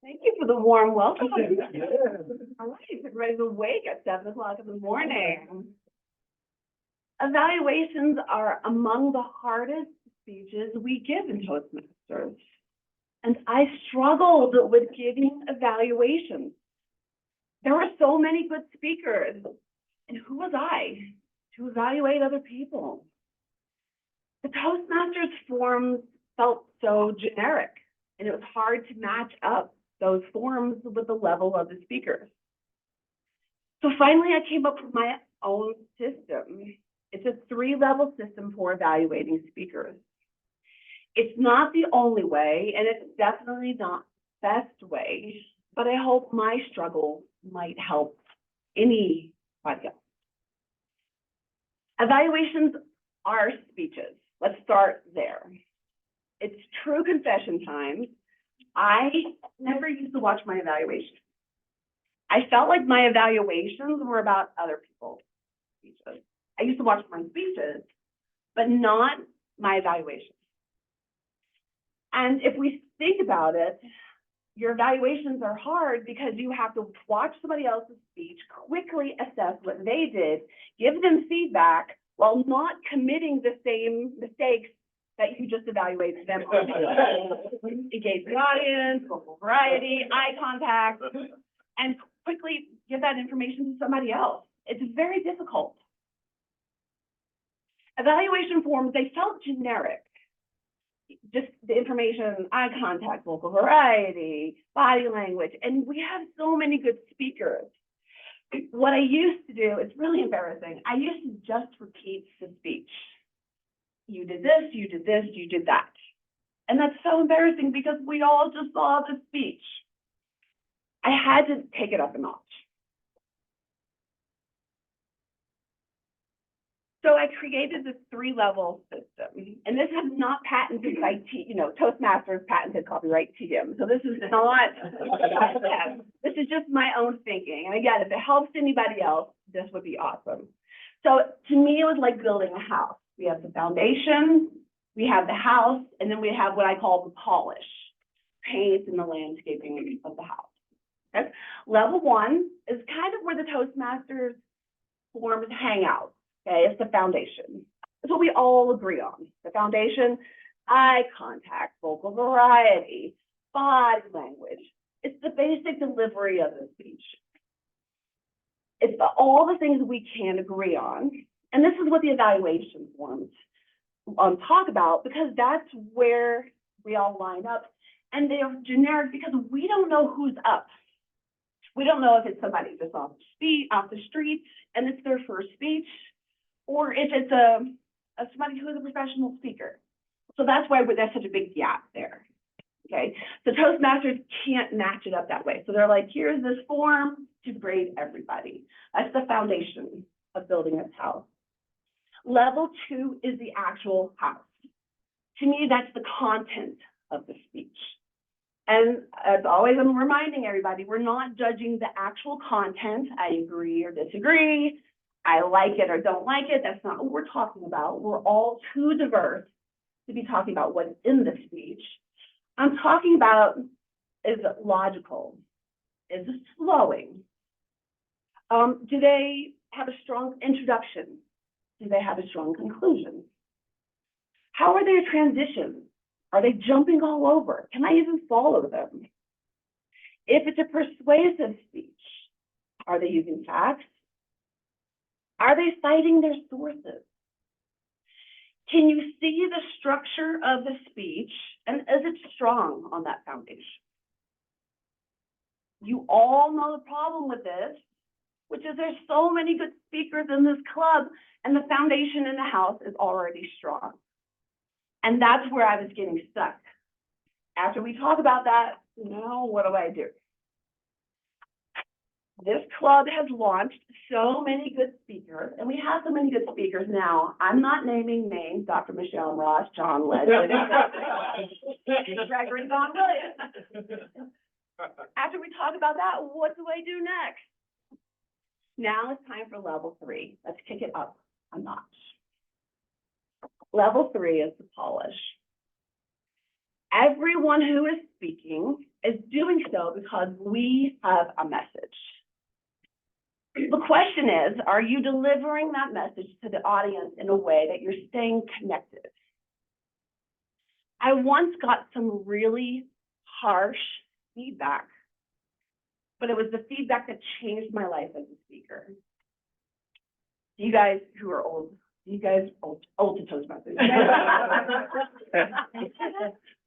Thank you for the warm welcome. All right, everybody's awake at 7 o'clock in the morning. Evaluations are among the hardest speeches we give in Toastmasters. And I struggled with giving evaluations. There were so many good speakers. And who was I to evaluate other people? The Toastmasters forms felt so generic, and it was hard to match up those forms with the level of the speakers. So finally, I came up with my own system. It's a 3-level system for evaluating speakers. It's not the only way, and it's definitely not the best way, but I hope my struggle might help anybody else. Evaluations are speeches. Let's start there. It's true confession time. I never used to watch my evaluations. I felt like my evaluations were about other people's speeches. I used to watch my speeches, but not my evaluations. And if we think about it, your evaluations are hard because you have to watch somebody else's speech, quickly assess what they did, give them feedback while not committing the same mistakes that you just evaluated them on. Engage the audience, vocal variety, eye contact, and quickly give that information to somebody else. It's very difficult. Evaluation forms, they felt generic. Just the information, eye contact, vocal variety, body language, and we have so many good speakers. What I used to do, it's really embarrassing. I used to just repeat the speech. You did this, you did this, you did that. And that's so embarrassing because we all just saw the speech. I had to take it up a notch. So I created this 3-level system, and this is not patented by Toastmasters patented copyright TM. So this is not, this is just my own thinking. And again, if it helps anybody else, this would be awesome. So to me, it was like building a house. We have the foundation, we have the house, and then we have what I call the polish, paint and the landscaping of the house. Okay? Level 1 is kind of where the Toastmasters forms hang out. Okay, it's the foundation. It's what we all agree on. The foundation, eye contact, vocal variety, body language. It's the basic delivery of the speech. It's all the things we can agree on. And this is what the evaluation forms talk about, because that's where we all line up. And they're generic because we don't know who's up. We don't know if it's somebody just off the street and it's their first speech, or if it's somebody who is a professional speaker. So that's why there's such a big gap there. Okay, so Toastmasters can't match it up that way. So they're like, here's this form to grade everybody. That's the foundation of building this house. Level 2 is the actual house. To me, that's the content of the speech. And as always, I'm reminding everybody, we're not judging the actual content. I agree or disagree. I like it or don't like it. That's not what we're talking about. We're all too diverse to be talking about what's in the speech. I'm talking about, is it logical? Is it flowing? Do they have a strong introduction? Do they have a strong conclusion? How are their transitions? Are they jumping all over? Can I even follow them? If it's a persuasive speech, are they using facts? Are they citing their sources? Can you see the structure of the speech, and is it strong on that foundation? You all know the problem with this, which is there's so many good speakers in this club, and the foundation in the house is already strong. And that's where I was getting stuck. After we talk about that, now what do I do? This club has launched so many good speakers, and we have so many good speakers now. I'm not naming names, Dr. Michelle Ross, John Legend, Gregory Don Williams. After we talk about that, what do I do next? Now it's time for level 3. Let's kick it up a notch. Level 3 is the polish. Everyone who is speaking is doing so because we have a message. The question is, are you delivering that message to the audience in a way that you're staying connected? I once got some really harsh feedback, but it was the feedback that changed my life as a speaker. You guys who are old, you guys old to Toastmasters.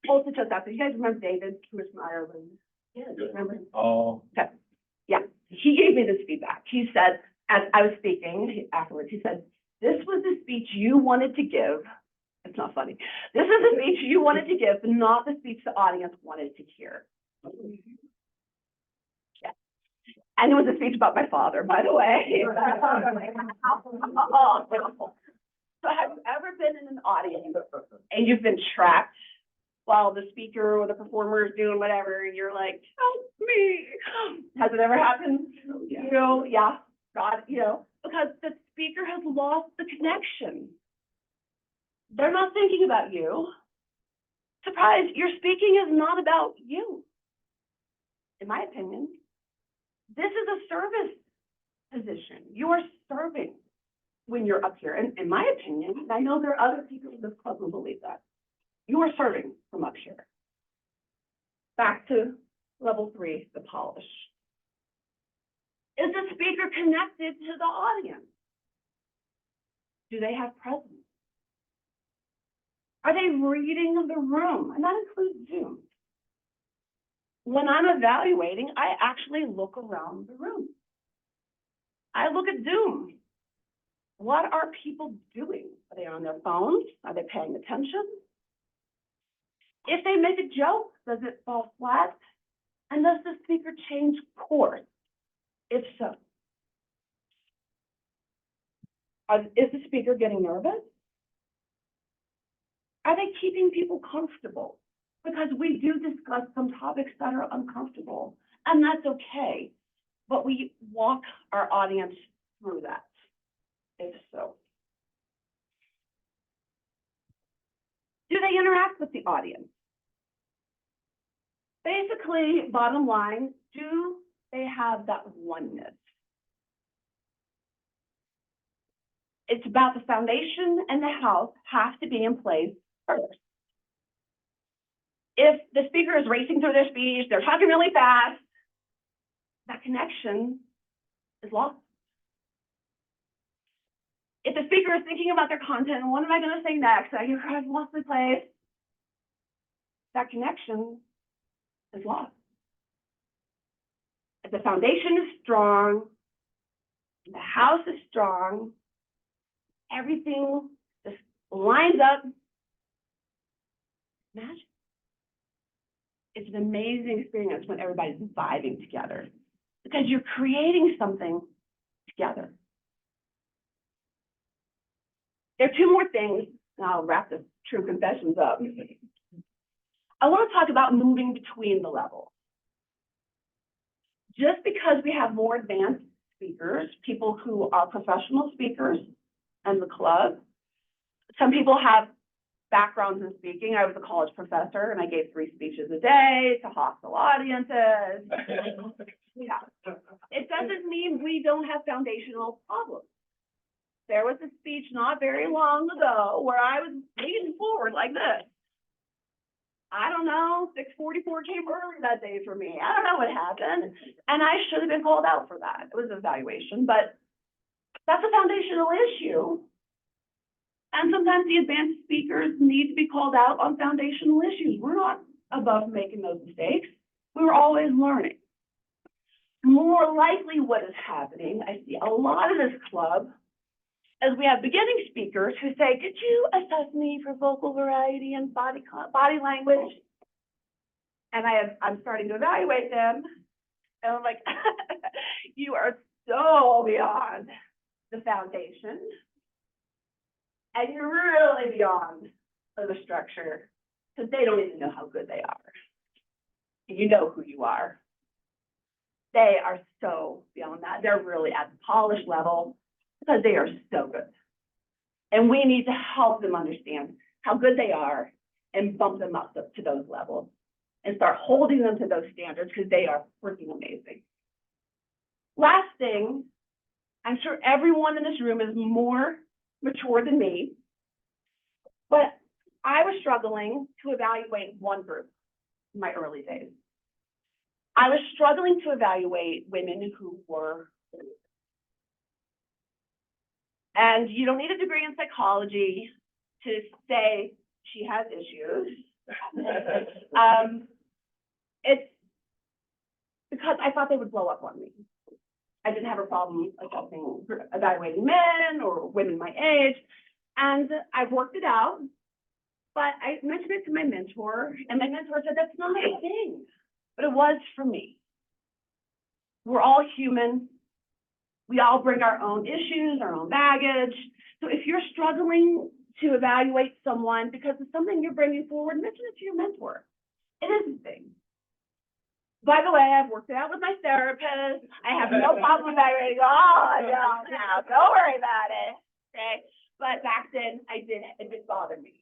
Old to Toastmasters. You guys remember David, who was from Ireland? Yeah, remember? Oh. Okay. Yeah, he gave me this feedback. He said, as I was speaking afterwards, he said, "This was the speech you wanted to give." It's not funny. "This is the speech you wanted to give, but not the speech the audience wanted to hear." Yeah. And it was a speech about my father, by the way. Oh, so have you ever been in an audience and you've been trapped while the speaker or the performer is doing whatever, and you're like, "Help me"? Has it ever happened? You know, yeah, God, you know, because the speaker has lost the connection. They're not thinking about you. Surprise, your speaking is not about you, in my opinion. This is a service position. You are serving when you're up here. And in my opinion, and I know there are other people in this club who believe that, you are serving from up here. Back to level 3, the polish. Is the speaker connected to the audience? Do they have presence? Are they reading the room? And that includes Zoom. When I'm evaluating, I actually look around the room. I look at Zoom. What are people doing? Are they on their phones? Are they paying attention? If they make a joke, does it fall flat? And does the speaker change course? If so, is the speaker getting nervous? Are they keeping people comfortable? Because we do discuss some topics that are uncomfortable, and that's okay. But we walk our audience through that, if so. Do they interact with the audience? Basically, bottom line, do they have that oneness? It's about the foundation and the house have to be in place first. If the speaker is racing through their speech, they're talking really fast, that connection is lost. If the speaker is thinking about their content, what am I going to say next? I've lost my place. That connection is lost. If the foundation is strong, the house is strong, everything just lines up. Magic. It's an amazing experience when everybody's vibing together because you're creating something together. There are 2 more things, and I'll wrap the true confessions up. I want to talk about moving between the levels. Just because we have more advanced speakers, people who are professional speakers in the club, some people have backgrounds in speaking. I was a college professor and I gave 3 speeches a day to hostile audiences. Yeah. It doesn't mean we don't have foundational problems. There was a speech not very long ago where I was leaning forward like this. I don't know, 644 came early that day for me. I don't know what happened. And I should have been called out for that. It was an evaluation, but that's a foundational issue. And sometimes the advanced speakers need to be called out on foundational issues. We're not above making those mistakes. We're always learning. More likely what is happening, I see a lot of this club, as we have beginning speakers who say, "Could you assess me for vocal variety and body language?" And I'm starting to evaluate them. And I'm like, you are so beyond the foundation. And you're really beyond the structure because they don't even know how good they are. You know who you are. they are so beyond that. They're really at the polished level because they are so good. And we need to help them understand how good they are and bump them up to those levels and start holding them to those standards because they are freaking amazing. Last thing, I'm sure everyone in this room is more mature than me, but I was struggling to evaluate one group in my early days. I was struggling to evaluate women who were, and you don't need a degree in psychology to say she has issues. It's because I thought they would blow up on me. I didn't have a problem evaluating men or women my age, and I've worked it out. But I mentioned it to my mentor, and my mentor said, that's not a thing. But it was for me. We're all human. We all bring our own issues, our own baggage. So if you're struggling to evaluate someone because of something you're bringing forward, mention it to your mentor. It is a thing. By the way, I've worked it out with my therapist. I have no problem evaluating. Oh, no, don't worry about it. Okay. But back then, it did bother me.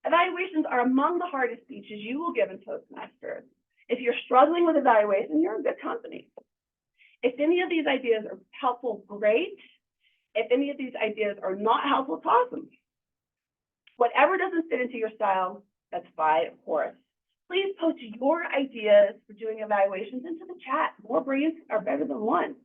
Evaluations are among the hardest speeches you will give in Toastmasters. If you're struggling with evaluation, you're in good company. If any of these ideas are helpful, great. If any of these ideas are not helpful, it's awesome. Whatever doesn't fit into your style, that's fine, of course. Please post your ideas for doing evaluations into the chat. More brains are better than one.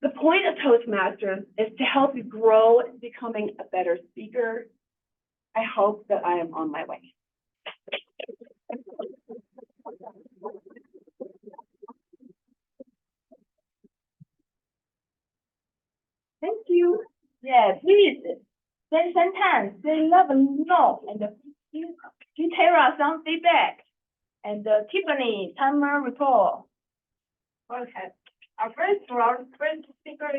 The point of Toastmasters is to help you grow into becoming a better speaker. I hope that I am on my way. Thank you. Yeah, please. Then sometimes they never know, and you tell us some feedback. And Tiffany, timer report. Okay. Our first speaker